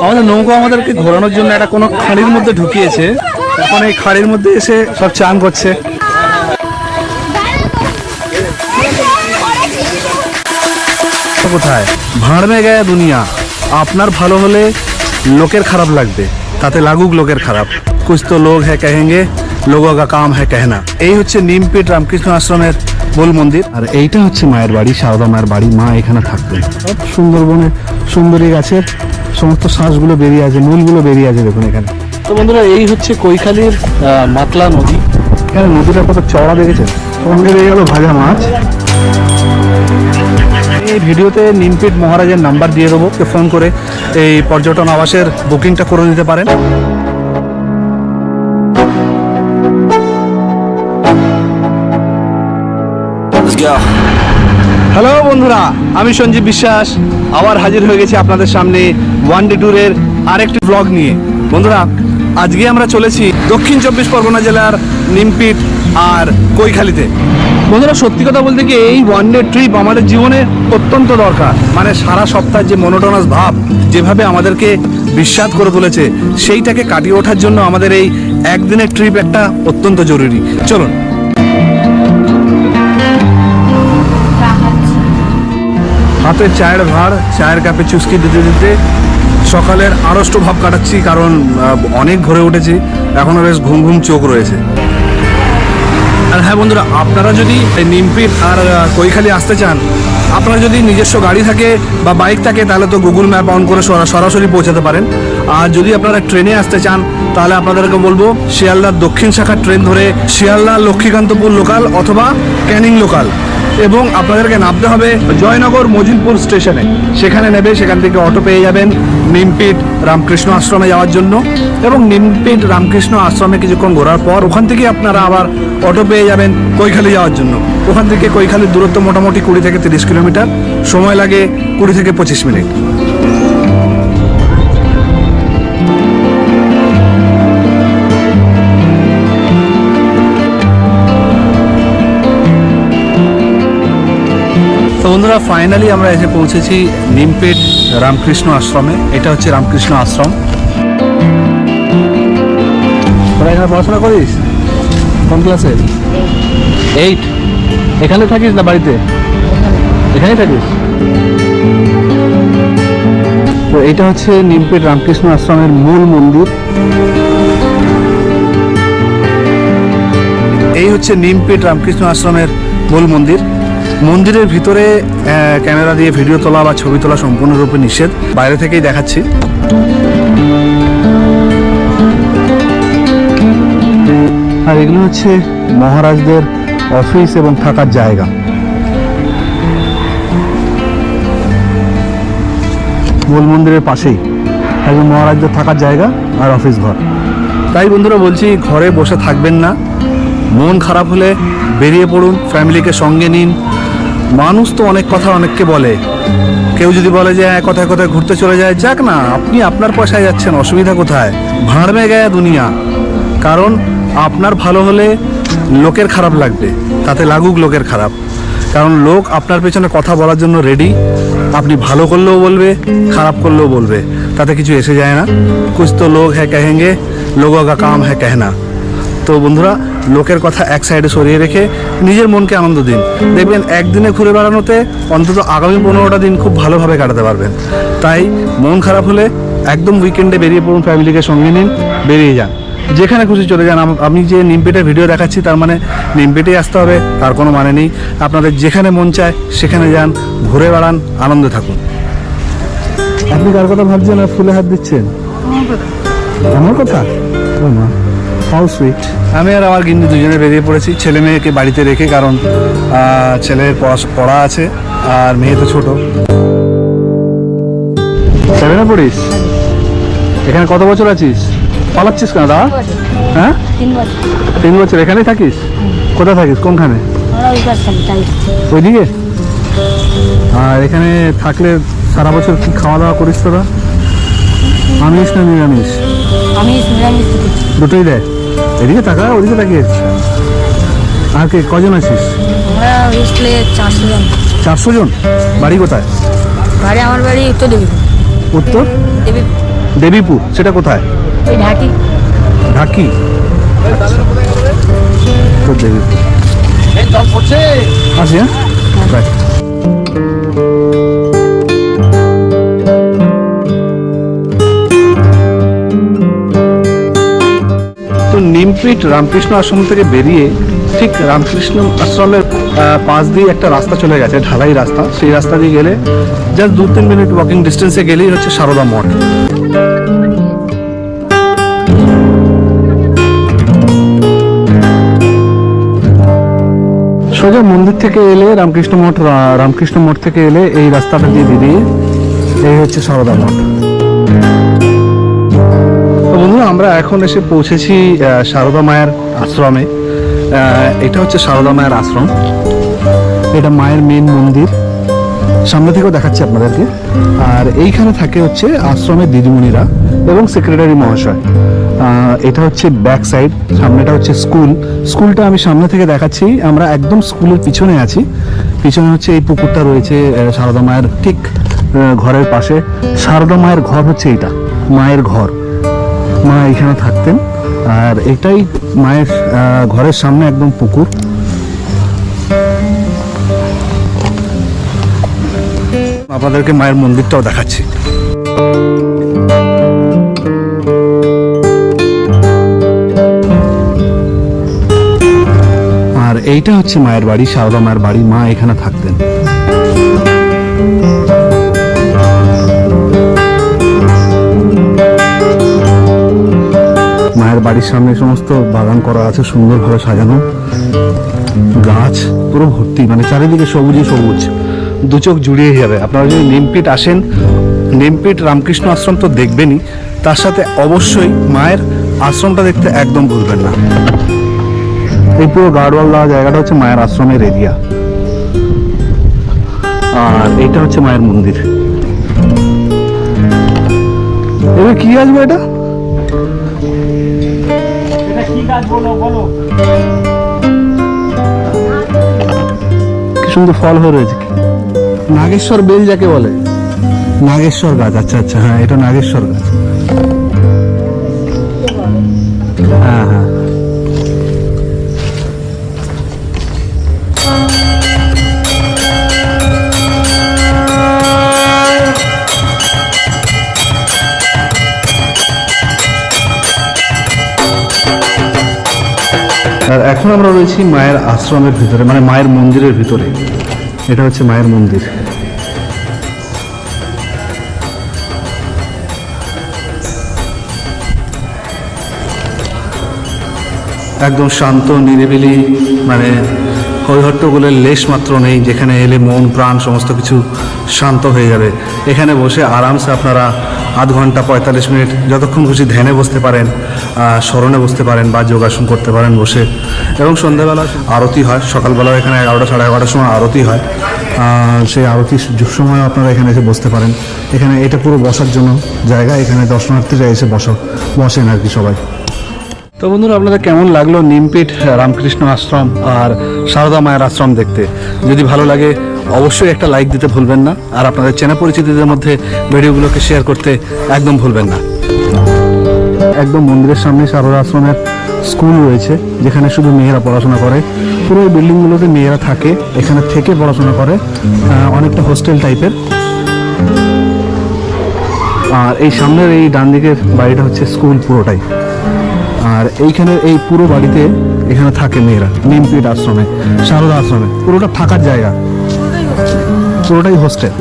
আমাদের নৌকা আমাদেরকে ঘোরানোর জন্য একটা কোনো খাড়ির মধ্যে ঢুকিয়েছে। এখন এই খাড়ির মধ্যে এসে সব চান করছে। কোথায় ভাঁড় মে গয়া দুনিয়া। আপনার ভালো হলে লোকের খারাপ লাগবে, তাতে লাগুক লোকের খারাপ। কুছ তো লোক হ্যাঁ কহেঙ্গে, লোগো কা কাম হ্যাঁ कहना। এই হচ্ছে নিমপিট রামকৃষ্ণ আশ্রমের মূল মন্দির। আর এইটা হচ্ছে মায়ের বাড়ি, সারদা মায়ের বাড়ি। মা এখানে থাকতেন। সব সুন্দরবনে সুন্দরী গাছের সমস্ত শ্বাসগুলো বেরিয়ে আছে, মূলগুলো বেরিয়ে আছে দেখুন এখানে। তো বন্ধুরা, এই হচ্ছে কৈখালীর মাতলা নদী। এখানে নদীটা কত চওড়া দেখেছেন। সঙ্গে রয়ে গেল ভাজা মাছ। এই ভিডিওতে নিমপিট মহারাজের নাম্বার দিয়ে দেবো, ফোন করে এই পর্যটন আবাসের বুকিংটা করে নিতে পারেন। হ্যালো বন্ধুরা, আমি সঞ্জীব বিশ্বাস আবার হাজির হয়ে গেছি আপনাদের সামনে ওয়ান ডে ট্যুরের আরেকটি ব্লগ নিয়ে। বন্ধুরা, আজকে আমরা চলেছি দক্ষিণ 24 পরগনা জেলার নিমপিট আর কৈখালীতে। বন্ধুরা, সত্যি কথা বলতে কি, এই ওয়ান ডে ট্রিপ আমাদের জীবনে অত্যন্ত দরকার। মানে সারা সপ্তাহের যে মনোটোনাস ভাব যেভাবে আমাদেরকে বিস্বাদ করে তুলেছে, সেইটাকে কাটিয়ে ওঠার জন্য আমাদের এই একদিনের ট্রিপ একটা অত্যন্ত জরুরি। চলুন। হাতে চায়ের ভাঁড়, চায়ের কাপে চুস্কি দিতে দিতে সকালের আড়ষ্ট ভাব কাটাচ্ছি, কারণ অনেক ভোরে উঠেছি, এখনও বেশ ঘুম ঘুম চোখ রয়েছে। আর হ্যাঁ বন্ধুরা, আপনারা যদি নিমপিট আর কৈখালী আসতে চান, আপনার যদি নিজস্ব গাড়ি থাকে বা বাইক থাকে, তাহলে তো গুগল ম্যাপ অন করে সরাসরি পৌঁছাতে পারেন। আর যদি আপনারা ট্রেনে আসতে চান, তাহলে আপনাদেরকে বলবো শিয়ালদার দক্ষিণ শাখার ট্রেন ধরে শিয়ালদা লক্ষ্মীকান্তপুর লোকাল অথবা ক্যানিং লোকাল, এবং আপনাদেরকে নামতে হবে জয়নগর মজিলপুর স্টেশনে। সেখানে নেবে, সেখান থেকে অটো পেয়ে যাবেন নিমপিট রামকৃষ্ণ আশ্রমে যাওয়ার জন্য। এবং নিমপিট রামকৃষ্ণ আশ্রমে কিছুক্ষণ ঘোরার পর ওখান থেকে আপনারা আবার অটো পেয়ে যাবেন কৈখালী যাওয়ার জন্য। ওখান থেকে কৈখালীর দূরত্ব মোটামুটি 20 থেকে 30 কিলোমিটার, সময় লাগে 20 থেকে 25 মিনিট। তো বন্ধুরা, ফাইনালি আমরা এসে পৌঁছেছি নিমপিট রামকৃষ্ণ আশ্রমে। এটা হচ্ছে রামকৃষ্ণ আশ্রম। তোরা এখানে পড়াশোনা করিস? কোন ক্লাসে? 8। এখানে থাকিস না বাড়িতে? এখানেই থাকিস? তো এটা হচ্ছে নিমপিট রামকৃষ্ণ আশ্রমের মূল মন্দির। এই হচ্ছে নিমপিট রামকৃষ্ণ আশ্রমের মূল মন্দির। মন্দিরের ভিতরে ক্যামেরা দিয়ে ভিডিও তোলা বা ছবি তোলা সম্পূর্ণরূপে নিষেধ, বাইরে থেকেই দেখাচ্ছি। আর এগুলো হচ্ছে মহারাজদের অফিস এবং থাকার জায়গা। মূল মন্দিরের পাশেই একজন মহারাজদের থাকার জায়গা আর অফিস ঘর। তাই বন্ধুরা বলছি, ঘরে বসে থাকবেন না। মন খারাপ হলে বেরিয়ে পড়ুন, ফ্যামিলিকে সঙ্গে নিন। মানুষ তো অনেক কথা অনেককে বলে। কেউ যদি বলে যে কথায় কথায় ঘুরতে চলে যায়, যাক না, আপনি আপনার পয়সায় যাচ্ছেন, অসুবিধা কোথায়? ভাঁড় মে গয়া দুনিয়া। কারণ আপনার ভালো হলে লোকের খারাপ লাগবে, তাতে লাগুক লোকের খারাপ। কারণ লোক আপনার পেছনে কথা বলার জন্য রেডি। আপনি ভালো করলেও বলবে, খারাপ করলেও বলবে, তাতে কিছু এসে যায় না। কুছ তো লোক হ্যাঁ কহেঙ্গে, লোগো কা কাম হ্যাঁ कहना। তো বন্ধুরা, লোকের কথা এক সাইডে সরিয়ে রেখে নিজের মনকে আনন্দ দিন। দেখবেন একদিনে ঘুরে বেড়ানোতে অন্তত আগামী 15টা দিন খুব ভালোভাবে কাটাতে পারবেন। তাই মন খারাপ হলে একদম উইকেন্ডে বেরিয়ে পড়ুন, ফ্যামিলিকে সঙ্গে নিন, বেরিয়ে যান, যেখানে খুশি চলে যান। আমি যে নিমপিটের ভিডিও দেখাচ্ছি, তার মানে নিমপিটেই আসতে হবে তার কোনো মানে নেই। আপনাদের যেখানে মন চায় সেখানে যান, ঘুরে বেড়ান, আনন্দে থাকুন। আপনি কার কথা ভাবছেন আর ফুলে হাত দিচ্ছেন? আমার কথা? How sweet. আমি আর আমার গিন্নি দুজনে বেরিয়ে পড়েছি, ছেলে মেয়েকে বাড়িতে রেখে। কারণ ছেলের পড়া আছে আর মেয়ে তো ছোট। 7-এ পড়িস? এখানে কত বছর আছিস? পালাচ্ছিস কেন দাদা? হ্যাঁ, 3 বছর। এখানেই থাকিস? কোথায় থাকিস, কোনখানে? ওইদিকে। আর এখানে থাকলে সারা বছর কি খাওয়া দাওয়া করিস তোরা? আমিষ না নিরামিষ? দুটোই দেয়। এদিকে তাকা, ওদিকে তাকিয়ে। আর কে কজন আছিস? 400 জন। বাড়ি কোথায়? আমার বাড়ি উত্তর দেবীপুর। উত্তর দেবীপুর, সেটা কোথায়? ওই ঢাকি। ঢাকি, তো দেবীপুর। আসি, হ্যাঁ, বাই। তো নিমপিট রামকৃষ্ণ আশ্রম থেকে বেরিয়ে ঠিক রামকৃষ্ণ আশ্রমের পাশ দিয়ে একটা রাস্তা চলে গেছে, ঢালাই রাস্তা। সেই রাস্তা দিয়ে গেলে জাস্ট 2-3 মিনিট ওয়াকিং ডিস্টেন্সে গেলেই হচ্ছে সারদা মঠ। সোজা মন্দির থেকে এলে রামকৃষ্ণ মঠ থেকে এলে এই রাস্তাটা দিয়ে বেরিয়ে এই হচ্ছে সারদা মঠ। তো বন্ধুরা, আমরা এখন এসে পৌঁছেছি সারদা মায়ের আশ্রমে। এটা হচ্ছে সারদা মায়ের আশ্রম, এটা মায়ের মেন মন্দির। সামনে থেকেও দেখাচ্ছি আপনাদেরকে। আর এইখানে থাকে হচ্ছে আশ্রমের দিদিমণিরা এবং সেক্রেটারি মহাশয়। এটা হচ্ছে ব্যাক সাইড, সামনেটা হচ্ছে স্কুলটা আমি সামনে থেকে দেখাচ্ছি। আমরা একদম স্কুলের পিছনে আছি। পিছনে হচ্ছে এই পুকুরটা রয়েছে সারদা মায়ের ঠিক ঘরের পাশে। সারদা মায়ের ঘর হচ্ছে এইটা, মায়ের ঘর। মা এখানে থাকতেন। আর এটাই মায়ের ঘরের সামনে একদম পুকুর। আপনাদেরকে মায়ের মন্দিরটাও দেখাচ্ছি। আর এইটা হচ্ছে মায়ের বাড়ি, সারদা মায়ের বাড়ি। মা এখানে থাকতেন। মায়ের বাড়ির সামনে সমস্ত বাগান করা আছে, সুন্দরভাবে সাজানো, গাছ পুরো ভর্তি, মানে চারিদিকে সবুজই সবুজ, দু চোখ জুড়িয়ে যাবে। আপনারা যদি নিমপিট আসেন, নিমপিট রামকৃষ্ণ আশ্রম তো দেখবেনই, তার সাথে অবশ্যই মায়ের আশ্রমটা দেখতে একদম ভুলবেন না। এই পুরো গার্ডওয়াল দেওয়া জায়গাটা হচ্ছে মায়ের আশ্রমের এরিয়া। আর এইটা হচ্ছে মায়ের মন্দির। এবার কি আসবে এটা? কি সুন্দর ফল হয়ে রয়েছে। নাগেশ্বর বেল যাকে বলে, নাগেশ্বর গাছ। আচ্ছা আচ্ছা, হ্যাঁ, এটা নাগেশ্বর গাছ। হ্যাঁ হ্যাঁ, আর এখন আমরা রয়েছি মায়ের আশ্রমের ভিতরে, মানে মায়ের মন্দিরের ভিতরে। এটা হচ্ছে মায়ের মন্দির। একদম শান্ত নিরিবিলি, মানে হৈহট্টগোলের লেশ মাত্র নেই। যেখানে এলে মন প্রাণ সমস্ত কিছু শান্ত হয়ে যাবে। এখানে বসে আরামসে আপনারা আধ ঘন্টা 45 মিনিট যতক্ষণ খুশি ধ্যানে বসতে পারেন, স্মরণে বসতে পারেন বা যোগাসন করতে পারেন বসে। এবং সন্ধ্যাবেলা আরতি হয়, সকালবেলা এখানে 11টা সাড়ে 11টার সময় আরতি হয়। সেই আরতির সময় আপনারা এখানে এসে বসতে পারেন। এখানে এটা পুরো বসার জন্য জায়গা, এখানে দর্শনার্থীরা এসে বসেন আর কি সবাই। তো বন্ধুরা, আপনাদের কেমন লাগলো নিমপিট রামকৃষ্ণ আশ্রম আর সারদা মায়ের আশ্রম দেখতে? যদি ভালো লাগে অবশ্যই একটা লাইক দিতে ভুলবেন না। আর আপনাদের চেনা পরিচিতদের মধ্যে ভিডিওগুলোকে শেয়ার করতে একদম ভুলবেন না। একদম মন্দিরের সামনে সারদা আশ্রমের স্কুল রয়েছে, যেখানে শুধু মেয়েরা পড়াশোনা করে। পুরো এই বিল্ডিংগুলোতে মেয়েরা থাকে, এখানে থেকে পড়াশোনা করে, অনেকটা হোস্টেল টাইপের। আর এই সামনের এই ডান দিকের বাড়িটা হচ্ছে স্কুল পুরোটাই। আর এইখানে এই পুরো বাড়িতে এখানে থাকে মেয়েরা, নিমপিট আশ্রমে, সারদা আশ্রমে। পুরোটা থাকার জায়গা, পুরোটাই হোস্টেল।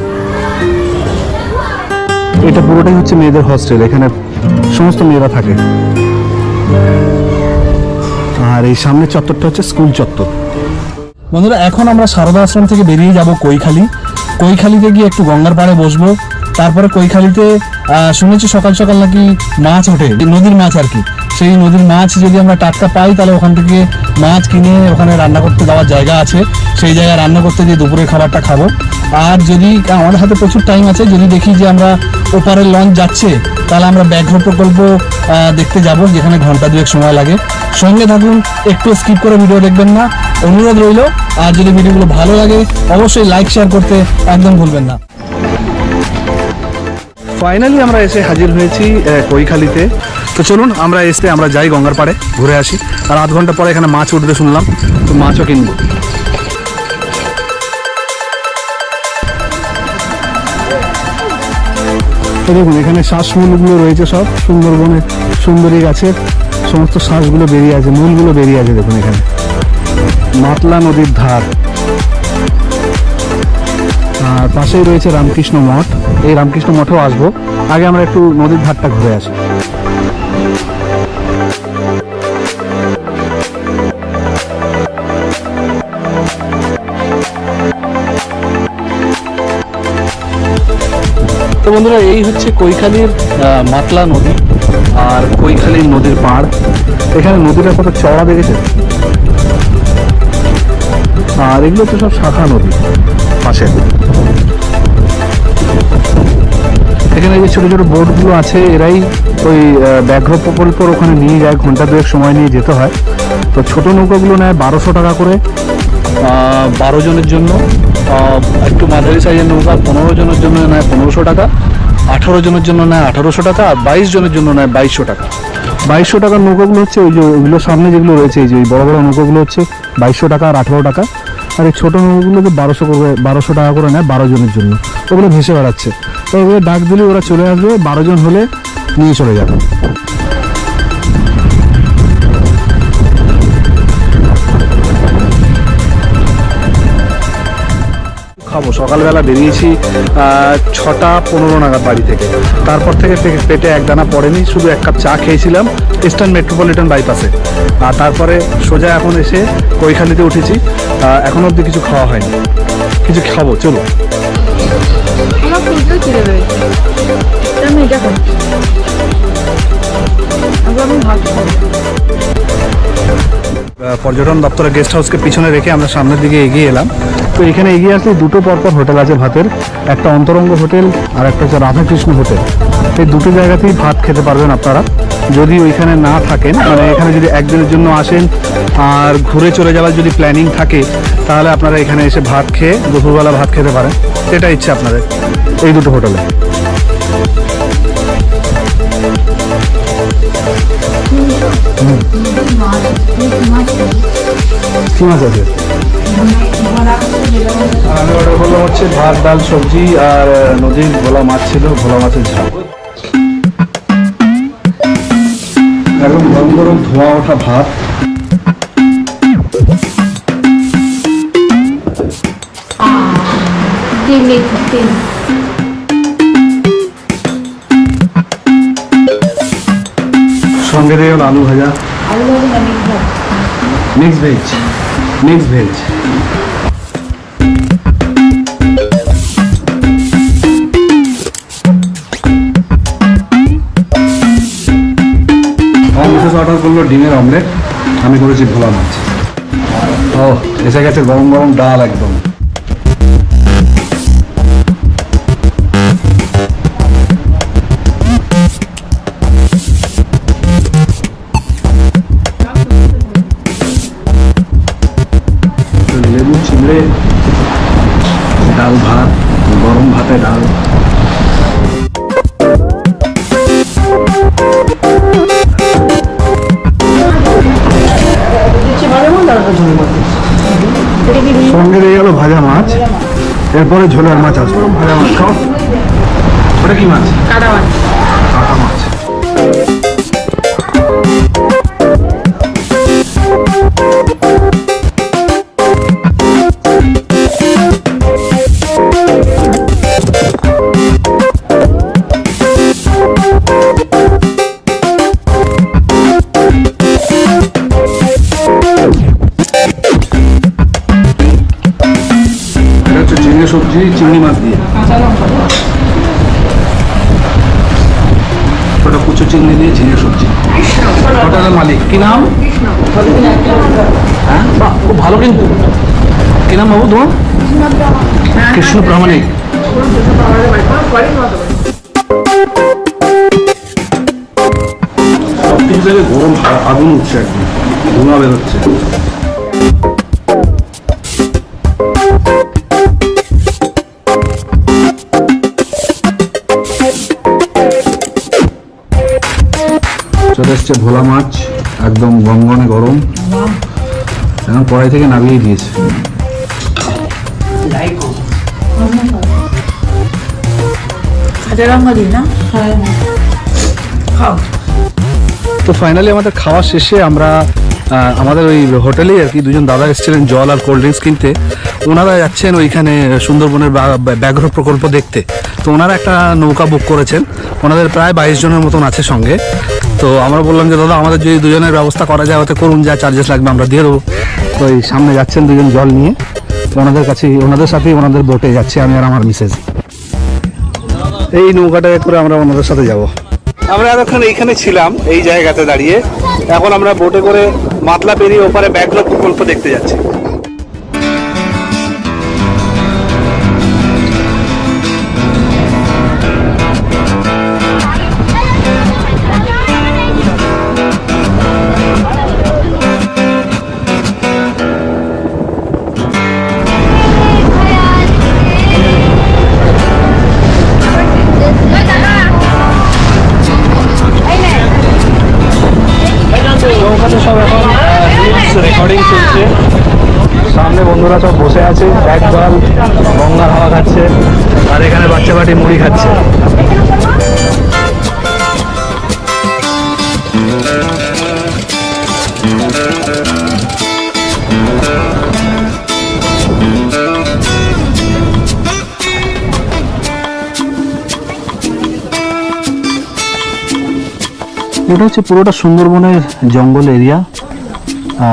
এটা পুরোটাই হচ্ছে মেয়েদের হোস্টেল, এখানে সমস্ত মেয়েরা থাকে। আর এই সামনের চত্বরটা হচ্ছে স্কুল চত্বর। বন্ধুরা, এখন আমরা সারদা আশ্রম থেকে বেরিয়ে যাব কৈখালিতে গিয়ে একটু গঙ্গার পাড়ে বসবো। তারপরে কৈখালিতে শুনেছি সকাল সকাল নাকি মাছ ওঠে, নদীর মাছ আর কি। সেই নদীর মাছ যদি আমরা টাটকা পাই, তাহলে ওখান থেকে মাছ কিনে ওখানে রান্না করতে দেওয়ার জায়গা আছে, সেই জায়গায় রান্না করতে দিয়ে দুপুরের খাবারটা খাবো। আর যদি আমাদের হাতে প্রচুর টাইম আছে, যদি দেখি যে আমরা ওপারের লঞ্চ যাচ্ছে, তাহলে আমরা ব্যাঘ্র প্রকল্প দেখতে যাব, যেখানে ঘন্টা 2 সময় লাগে। সঙ্গে থাকুন, একটু স্কিপ করে ভিডিও দেখবেন না, অনুরোধ রইল। আর যদি ভিডিওগুলো ভালো লাগে অবশ্যই লাইক শেয়ার করতে একদম ভুলবেন না। ফাইনালি আমরা এসে হাজির হয়েছি কৈখালিতে। তো চলুন আমরা যাই গঙ্গার পাড়ে ঘুরে আসি। আর আধ ঘন্টা পরে এখানে মাছ উঠবে শুনলাম, তো মাছও কিনবো। তো দেখুন এখানে শ্বাসমূলগুলো রয়েছে সব, সুন্দরবনের সুন্দরী গাছের সমস্ত শ্বাসগুলো বেরিয়ে আছে, মূলগুলো বেরিয়ে আছে। দেখুন এখানে মাতলা নদীর ধার, আর পাশেই রয়েছে রামকৃষ্ণ মঠ। এই রামকৃষ্ণ মঠেও আসবো, আগে আমরা একটু নদীর ধারটা ঘুরে আসি। তো বন্ধুরা, এই হচ্ছে কৈখালীর মাতলা নদী আর কৈখালীর নদীর পাড়। এখানে নদীটা কত চওড়া দেখেছে, আর এগুলো তো সব শাখা নদী পাশে। এখানে যে ছোট ছোট বোটগুলো আছে, এরাই ওই ব্যাঘ্র প্রকল্পের ওখানে নিয়ে যায়, ঘন্টা দুয়েক সময় নিয়ে যেতে হয়। তো ছোট নৌকাগুলো নেয় 1200 টাকা করে 12 জনের জন্য। একটু মাঝারি সাইজের নৌকা 15 জনের জন্য নেয় 1500 টাকা, 18 জনের জন্য নেয় 1800 টাকা, আর 22 জনের জন্য নেয় 2200 টাকা। 2200 টাকার নৌকাগুলো হচ্ছে ওই যে ওইগুলো সামনে যেগুলো রয়েছে, এই যে ওই বড় বড় নৌকাগুলো হচ্ছে 2200 টাকা আর 18 টাকা। আর এই ছোটো নৌকাগুলোকে 1200 টাকা করে নেয় 12 জনের জন্য। ওগুলো ভেসে বেড়াচ্ছে, তো ওগুলো ডাক দিলে ওরা চলে আসবে, 12 জন হলে নিয়ে চলে যাবে। খাবো, সকালবেলা বেরিয়েছি 6টা 15 নাগাদ বাড়ি থেকে। তারপর থেকে পেটে এক দানা পড়েনি, শুধু এক কাপ চা খেয়েছিলাম ইস্টার্ন মেট্রোপলিটন বাইপাসে। আর তারপরে সোজা এখন এসে কৈখালীতে উঠেছি। এখনো অবধি কিছু খাওয়া হয়নি, কিছু খাবো, চলো। পর্যটন দপ্তরের গেস্ট হাউসকে পিছনে রেখে আমরা সামনের দিকে এগিয়ে এলাম। তো এখানে এগিয়ে আসলে দুটো পরপর হোটেল আছে ভাতের, একটা অন্তরঙ্গ হোটেল আর একটা হচ্ছে রাধাকৃষ্ণ হোটেল। এই দুটো জায়গাতেই ভাত খেতে পারবেন আপনারা, যদি ওইখানে না থাকেন, মানে এখানে যদি একদিনের জন্য আসেন আর ঘুরে চলে যাওয়ার যদি প্ল্যানিং থাকে, তাহলে আপনারা এখানে এসে ভাত খেয়ে দুপুরবেলা ভাত খেতে পারেন, সেটা ইচ্ছে আপনাদের। এই দুটো হোটেলে কি মাছ আছে? আমি অর্ডার করলাম হচ্ছে ভাত, ডাল, সবজি, আর নদীর ভোলা মাছ ছিল, ভোলা মাছের ঝাল। একদম গরম গরম ধোঁয়া ওঠা ভাত। সঙ্গে দিয়ে আলু ভাজা, মিক্স ভেজ। অর্ডার করলো ডিমের অমলেট, আমি করেছি ভোলা মাছ। ও এসে গেছে গরম গরম ডাল একদম। লেবু চিংড়ে ডাল ভাত, গরম ভাতে ডাল। সঙ্গে দিয়ে গেল ভাজা মাছ, এরপরে ঝোলের মাছ আসবে। ভাজা মাছ খাও। ওটা কি মাছ? কাটা মাছ। কাটা মাছ। সবজি চিংড়ি মাছ দিয়ে, ছোট কুচো চিংড়ি দিয়ে ঝিঙে সবজি। হোটেলের মালিক কি নাম? হ্যাঁ, খুব ভালো। কিন্তু কি নাম বাবু তোমার? কৃষ্ণ প্রামাণিক। সব কিছু থেকে গরম আগুন উঠছে, একদম ধোঁয়া বেরোচ্ছে। এসছে ভোলা মাছ, একদম গনগনে গরম, এখন কড়াই থেকে নামিয়ে দিয়েছে। তো ফাইনালি আমাদের খাওয়া শেষে আমরা আমাদের ওই হোটেলেই আর কি দুজন দাদা এসেছিলেন জল আর কোল্ড ড্রিঙ্কস কিনতে। ওনারা যাচ্ছেন ওইখানে সুন্দরবনের ব্যাঘ্র প্রকল্প দেখতে। তো ওনারা একটা নৌকা বুক করেছেন, ওনাদের প্রায় 22 জনের মতন আছে সঙ্গে। তো আমরা বললাম যে দাদা আমাদের যদি দুজনের ব্যবস্থা করা যায় ওতে করুন, যা চার্জেস লাগবে আমরা দিয়ে দেবো। তো এই সামনে যাচ্ছেন দুজন জল নিয়ে, তো ওনাদের সাথেই ওনাদের বোটে যাচ্ছে আমি আর আমার মিসেস। এই নৌকাটায় করে আমরা ওনাদের সাথে যাব। আমরা এতক্ষণ এইখানে ছিলাম এই জায়গাতে দাঁড়িয়ে, এখন আমরা বোটে করে মাতলা পেরিয়ে ওপারে ব্যাঘ্র প্রকল্প দেখতে যাচ্ছি। সব এখন রেকর্ডিং চলছে, সামনে বন্ধুরা সব বসে আছে, একদল গঙ্গার হাওয়া খাচ্ছে, আর এখানে বাচ্চা বাটি মুড়ি খাচ্ছে। এটা হচ্ছে পুরোটা সুন্দরবনের জঙ্গল এরিয়া,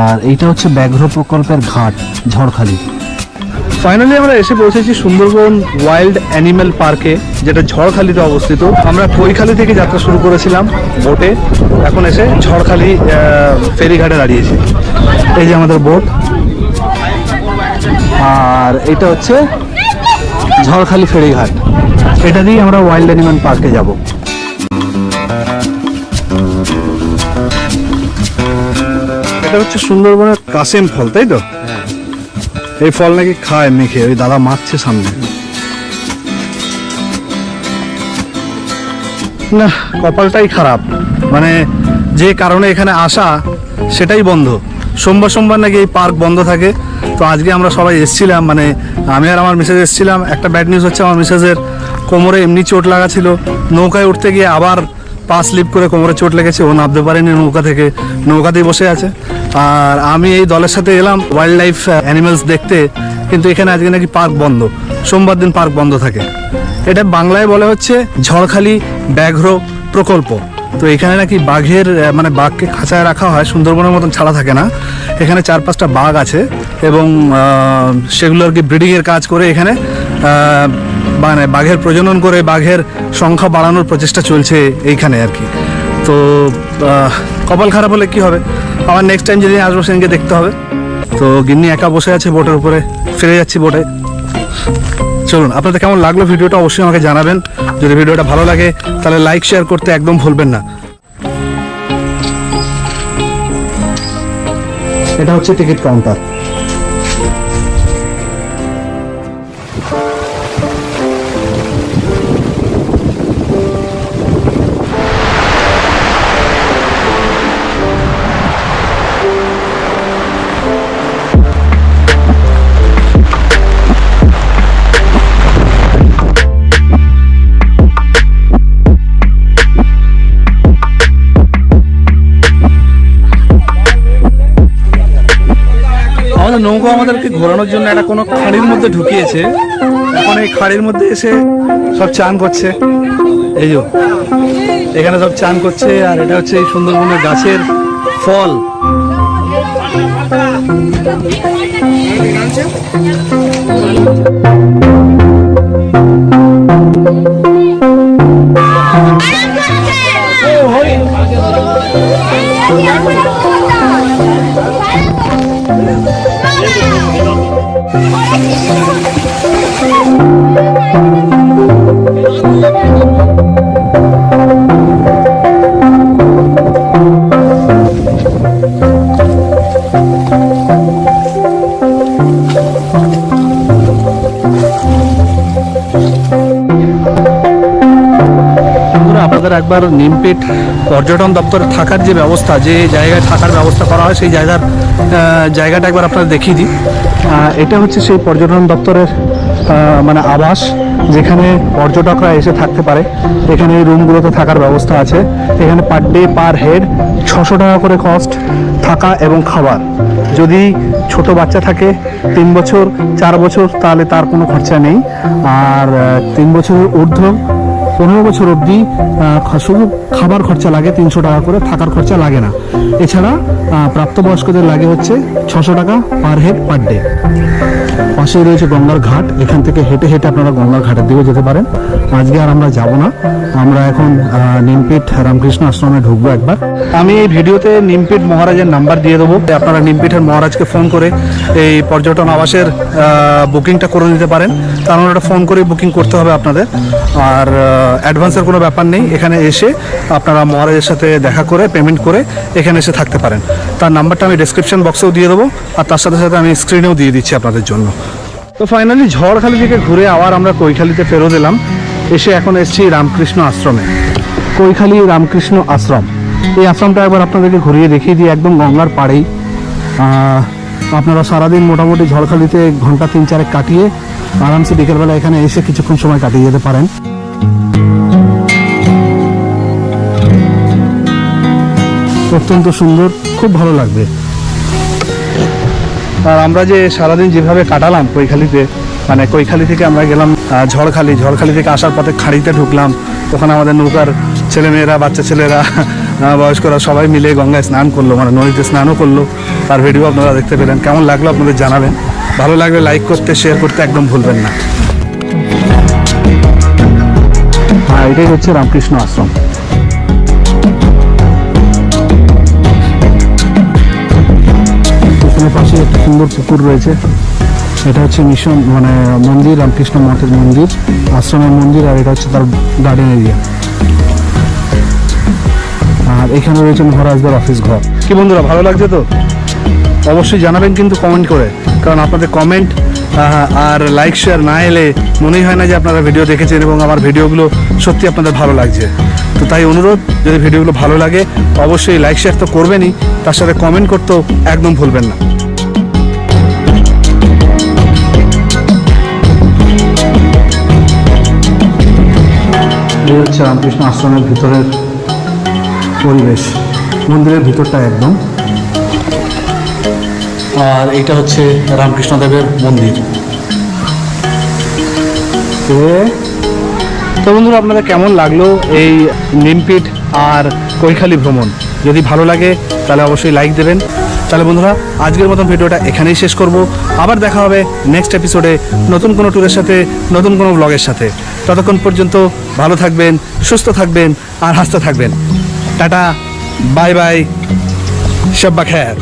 আর এইটা হচ্ছে ব্যাঘ্র প্রকল্পের ঘাট ঝড়খালি। ফাইনালি আমরা এসে পৌঁছেছি সুন্দরবন ওয়াইল্ড অ্যানিম্যাল পার্কে, যেটা ঝড়খালিতে অবস্থিত। আমরা কৈখালি থেকে যাত্রা শুরু করেছিলাম বোটে, এখন এসে ঝড়খালি ফেরিঘাটে দাঁড়িয়েছি। এই যে আমাদের বোট, আর এটা হচ্ছে ঝড়খালি ফেরিঘাট। এটা দিয়ে আমরা ওয়াইল্ড অ্যানিম্যাল পার্কে যাব। এটা হচ্ছে সুন্দরবনের কাসেম ফল, তাই তো? এই ফল নাকি খায় মেখে, ওই দাদা মাখছে সামনে। না, কপালটাই খারাপ, মানে যে কারণে এখানে আসা সেটাই বন্ধ। সোমবার নাকি এই পার্ক বন্ধ থাকে। তো আজকে আমরা সবাই এসেছিলাম, মানে আমি আর আমার মিসেস এসেছিলাম। একটা ব্যাড নিউজ হচ্ছে, আমার মিসেসের কোমরে এমনি চোট লাগা ছিল, নৌকায় উঠতে গিয়ে আবার পা স্লিপ করে কোমরে চোট লেগেছে, ও নামতে পারেনি নৌকা থেকে, নৌকাতেই বসে আছে। আর আমি এই দলের সাথে এলাম ওয়াইল্ড লাইফ অ্যানিমেলস দেখতে, কিন্তু এখানে আজকে নাকি পার্ক বন্ধ, সোমবার দিন পার্ক বন্ধ থাকে। এটা বাংলায় বলে হচ্ছে ঝড়খালি ব্যাঘ্র প্রকল্প। তো এখানে নাকি বাঘের মানে বাঘকে খাঁচায় রাখা হয়, সুন্দরবনের মতন ছাড়া থাকে না। এখানে 4-5টা বাঘ আছে এবং সেগুলো আর কি ব্রিডিংয়ের কাজ করে এখানে মানে বাঘের প্রজনন করে বাঘের সংখ্যা বাড়ানোর প্রচেষ্টা চলছে এইখানে আর কি। তো কপাল খারাপ হলে কি হবে, আবার নেক্সট টাইম যেদিন আসবো সেদিনকে দেখতে হবে। তো গিন্নি একা বসে আছে বোটের উপরে, ফিরে যাচ্ছি বোটে। চলুন, আপনাদের কেমন লাগলো ভিডিওটা অবশ্যই আমাকে জানাবেন। যদি ভিডিওটা ভালো লাগে তাহলে লাইক শেয়ার করতে একদম ভুলবেন না। এটা হচ্ছে টিকিট কাউন্টার। আমাদের নৌকা আমাদেরকে ঘোরানোর জন্য একটা কোনো খাড়ির মধ্যে ঢুকিয়েছে। এখন এই খাড়ির মধ্যে এসে সব চান করছে, এই যে এখানে সব চান করছে। আর এটা হচ্ছে এই সুন্দরবনের গাছের ফল। আপনাদের একবার নিমপিট পর্যটন দপ্তরে থাকার যে ব্যবস্থা, যে জায়গায় থাকার ব্যবস্থা করা হয় সেই জায়গাটা একবার আপনাদের দেখিয়ে দিই। এটা হচ্ছে সেই পর্যটন দপ্তরের মানে আবাস, যেখানে পর্যটকরা এসে থাকতে পারে। এখানে এই রুমগুলোতে থাকার ব্যবস্থা আছে। এখানে পার ডে পার হেড 600 টাকা করে কস্ট থাকা এবং খাবার। যদি ছোট বাচ্চা থাকে 3 বছর 4 বছর তাহলে তার কোনো খরচা নেই, আর 3 বছরের ঊর্ধ্ব 15 বছর অবধি শুধু খাবার খরচা লাগে 300 টাকা করে, থাকার খরচা লাগে না। এছাড়া প্রাপ্তবয়স্কদের লাগে হচ্ছে 600 টাকা পার হেড পার ডে। পাশেই রয়েছে গঙ্গার ঘাট, এখান থেকে হেঁটে হেঁটে আপনারা গঙ্গার ঘাটের দিকে যেতে পারেন। আজকে আর আমরা যাব না, আমরা এখন নিমপিট রামকৃষ্ণ আশ্রমে ঢুকবো একবার। আমি এই ভিডিওতে নিমপিট মহারাজের নাম্বার দিয়ে দেবো, আপনারা নিমপিটের মহারাজকে ফোন করে এই পর্যটন আবাসের বুকিংটা করে নিতে পারেন। কারণ ওটা ফোন করে বুকিং করতে হবে আপনাদের, আর অ্যাডভান্সের কোনো ব্যাপার নেই। এখানে এসে আপনারা মহারাজের সাথে দেখা করে পেমেন্ট করে এখানে এসে থাকতে পারেন। তার নাম্বারটা আমি ডেসক্রিপশন বক্সেও দিয়ে দেবো, আর তার সাথে সাথে আমি স্ক্রিনেও দিয়ে দিচ্ছি আপনাদের জন্য। তো ফাইনালি ঝড়খালি থেকে ঘুরে আবার আমরা কৈখালিতে ফেরত এলাম। এসে এখন এসেছি রামকৃষ্ণ আশ্রমে, কৈখালি রামকৃষ্ণ আশ্রম। এই আশ্রমটা একবার আপনাদেরকে ঘুরিয়ে দেখিয়ে দিই, একদম গঙ্গার পাড়েই। আপনারা সারাদিন মোটামুটি ঝড়খালিতে ঘন্টা 3-4 কাটিয়ে আরামসে বিকেলবেলা এখানে এসে কিছুক্ষণ সময় কাটিয়ে যেতে পারেন। অত্যন্ত সুন্দর, খুব ভালো লাগবে। আর আমরা যে সারাদিন যেভাবে কাটালাম কৈখালিতে, মানে কৈখালি থেকে আমরা গেলাম ঝড়খালি, ঝড়খালি থেকে আসার পথে খাড়িতে ঢুকলাম। ওখানে আমাদের নৌকার ছেলেমেয়েরা, বাচ্চা ছেলেরা, বয়স্করা সবাই মিলে গঙ্গায় স্নান করলো, মানে নদীতে স্নানও করলো। তার ভিডিও আপনারা দেখতে পেলেন। কেমন লাগলো আপনাদের জানাবেন। ভালো লাগলে লাইক করতে, শেয়ার করতে একদম ভুলবেন না। হ্যাঁ, এটাই হচ্ছে রামকৃষ্ণ আশ্রম। পাশে একটা সুন্দর পুকুর রয়েছে। এটা হচ্ছে মিশন মানে মন্দির, রামকৃষ্ণ মঠের মন্দির, আশ্রমের মন্দির, আর এটা হচ্ছে তার গার্ডেন এরিয়া। আর এখানে রয়েছে মহারাজদের অফিস ঘর। কি বন্ধুরা, ভালো লাগছে তো? অবশ্যই জানাবেন কিন্তু কমেন্ট করে, কারণ আপনাদের কমেন্ট আর লাইক শেয়ার না এলে মনেই হয় না যে আপনারা ভিডিও দেখেছেন এবং আমার ভিডিওগুলো সত্যি আপনাদের ভালো লাগছে। তো তাই অনুরোধ, যদি ভিডিওগুলো ভালো লাগে অবশ্যই লাইক শেয়ার তো করবেনই, তার সাথে কমেন্ট করতেও একদম ভুলবেন না। এই হচ্ছে রামকৃষ্ণ আশ্রমের ভিতরের পরিবেশ, মন্দিরের ভিতরটা একদম। আর এইটা হচ্ছে রামকৃষ্ণদেবের মন্দির। তো বন্ধুরা, আপনাদের কেমন লাগলো এই নিমপিট আর কৈখালি ভ্রমণ? যদি ভালো লাগে তাহলে অবশ্যই লাইক দেবেন। তাহলে বন্ধুরা, আজকের মতন ভিডিওটা এখানেই শেষ করব। আবার দেখা হবে নেক্সট এপিসোডে নতুন কোনো ট্যুরের সাথে, নতুন কোনো ব্লগের সাথে। ততক্ষণ পর্যন্ত ভালো থাকবেন, সুস্থ থাকবেন আর হাসতে থাকবেন। টাটা, বাই বাই, শব্বা খের।